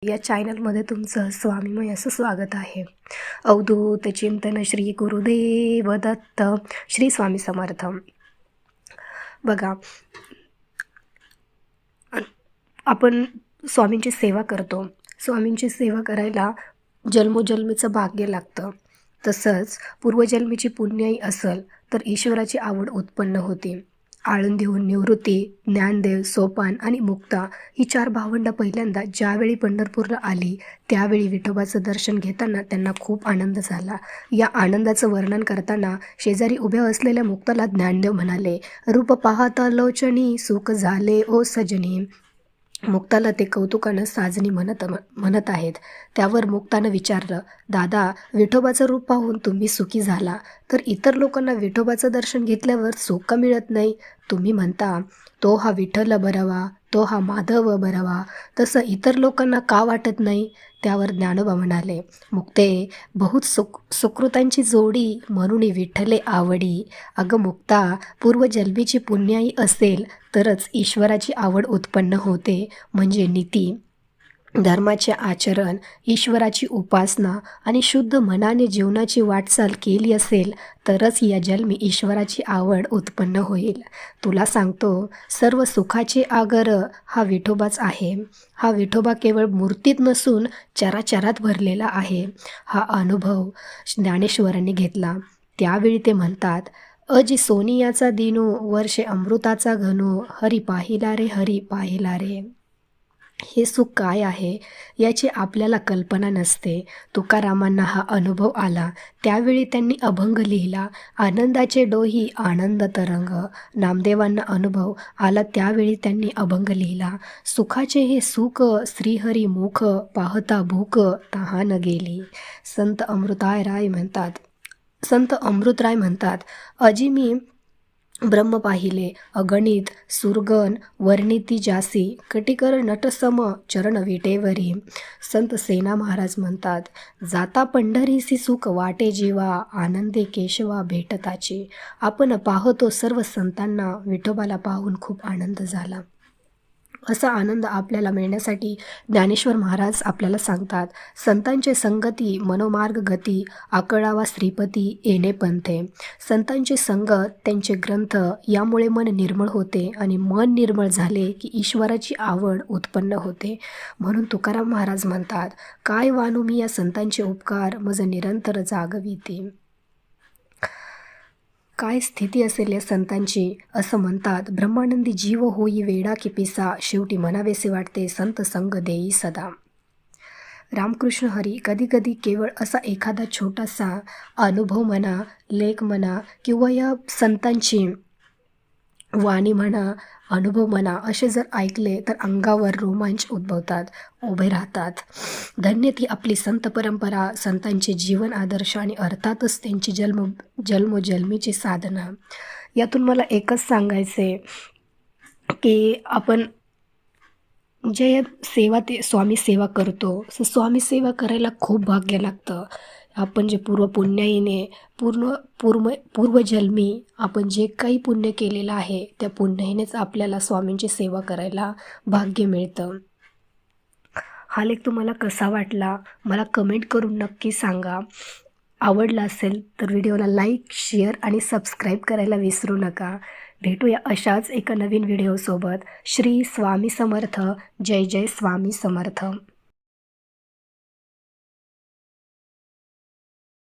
या चॅनलमध्ये तुमचं स्वामीमय असं स्वागत आहे. अवधूत चिंतन श्री गुरुदेव दत्त. श्री स्वामी समर्थ. बघा, आपण स्वामींची सेवा करतो. स्वामींची सेवा करायला जन्मोजन्मीचं भाग्य लागतं. तसंच पूर्वजन्मीची पुण्याई असेल तर ईश्वराची आवड उत्पन्न होते. आळंदीहून निवृत्ती, ज्ञानदेव, सोपान आणि मुक्ता ही 4 भावंडं पहिल्यांदा ज्यावेळी पंढरपूरला आली त्यावेळी विठोबाचं दर्शन घेताना त्यांना खूप आनंद झाला. या आनंदाचं वर्णन करताना शेजारी उभ्या असलेल्या मुक्ताला ज्ञानदेव म्हणाले, रूप पाहता लोचनी सुख झाले ओ सजनी. मुक्ताला ते कौतुकानं साजनी म्हणत आहेत. त्यावर मुक्तानं विचारलं, दादा, विठोबाचं रूप पाहून तुम्ही सुखी झाला तर इतर लोकांना विठोबाचं दर्शन घेतल्यावर सुख का मिळत नाही? तुम्ही म्हणता तो हा विठ्ठल बरवा, तो हा माधव बरवा, तसं इतर लोकांना का वाटत नाही? त्यावर ज्ञानोबा म्हणाले, मुक्ते, बहुत सुकृतांची जोडी म्हणून विठ्ठले आवडी. अगं मुक्ता, पूर्वजन्मीची पुण्याई असेल तरच ईश्वराची आवड उत्पन्न होते. म्हणजे नीती, धर्माचे आचरण, ईश्वराची उपासना आणि शुद्ध मनाने जीवनाची वाटचाल केली असेल तरच या जन्मी ईश्वराची आवड उत्पन्न होईल. तुला सांगतो, सर्व सुखाचे आगर हा विठोबाच आहे. हा विठोबा केवळ मूर्तीत नसून चराचरात भरलेला आहे. हा अनुभव ज्ञानेश्वरांनी घेतला. त्यावेळी ते म्हणतात, अजी सोनियाचा दिनो, वर्षे अमृताचा घनो, हरी पाहिला रे, हरी पाहिला रे. हे सुख काय आहे याची आपल्याला कल्पना नसते. तुकारामांना हा अनुभव आला त्यावेळी त्यांनी अभंग लिहिला, आनंदाचे डोही आनंद तरंग. नामदेवांना अनुभव आला त्यावेळी त्यांनी अभंग लिहिला, सुखाचे हे सुख श्रीहरी मुख, पाहता भूक तहान गेली. संत अमृतराय म्हणतात, अजी मी ब्रह्म पाहिले अगणित, सुरगण वर्णिती जासी, कटिकर नटसम चरण विटेवरी. संत सेना महाराज म्हणतात, जाता पंढरीसी सुख वाटे जीवा, आनंदे केशवा भेटताची. आपण पाहतो सर्व संतांना विठोबाला पाहून खूप आनंद झाला. असा आनंद आपल्याला मिळण्यासाठी ज्ञानेश्वर महाराज आपल्याला सांगतात, संतांचे संगती मनोमार्ग गती, आकळावा श्रीपती येणे पंथे. संतांची संगत, त्यांचे ग्रंथ यामुळे मन निर्मळ होते आणि मन निर्मळ झाले की ईश्वराची आवड उत्पन्न होते. म्हणून तुकाराम महाराज म्हणतात, काय वानू मी या संतांचे उपकार, मज निरंतर जागविते. काय स्थिती असेल या संतांची. असं म्हणतात, ब्रह्मानंदी जीव होई वेडा की पिसा, शेवटी म्हणावेसे वाटते संत संग देई सदा. रामकृष्ण हरी कधी कधी केवळ असा एखादा छोटासा अनुभव म्हणा, लेख म्हणा किंवा या संतांची वाणी म्हणा, अनुभव म्हणा, असे जर ऐकले तर अंगावर रोमांच उद्भवतात, उभे राहतात. धन्य ती आपली संत परंपरा, संतांचे जीवन आदर्श आणि अर्थातच त्यांची जन्मोजन्मीची साधना. यातून मला एकच सांगायचे की आपण जे स्वामी सेवा करतो, स्वामी सेवा करायला खूप भाग्य लागतं. आपण जे पुण्याईने पूर्वजन्मी आपण जे काही पुण्य केलेलं आहे त्या पुण्याईनेच आपल्याला स्वामींची सेवा करायला भाग्य मिळतं. हा लेख तुम्हाला कसा वाटला मला कमेंट करून नक्की सांगा. आवडला असेल तर व्हिडिओला लाईक, शेअर आणि सबस्क्राईब करायला विसरू नका. भेटूया अशाच एका नवीन व्हिडिओसोबत. श्री स्वामी समर्थ. जय जय स्वामी समर्थ.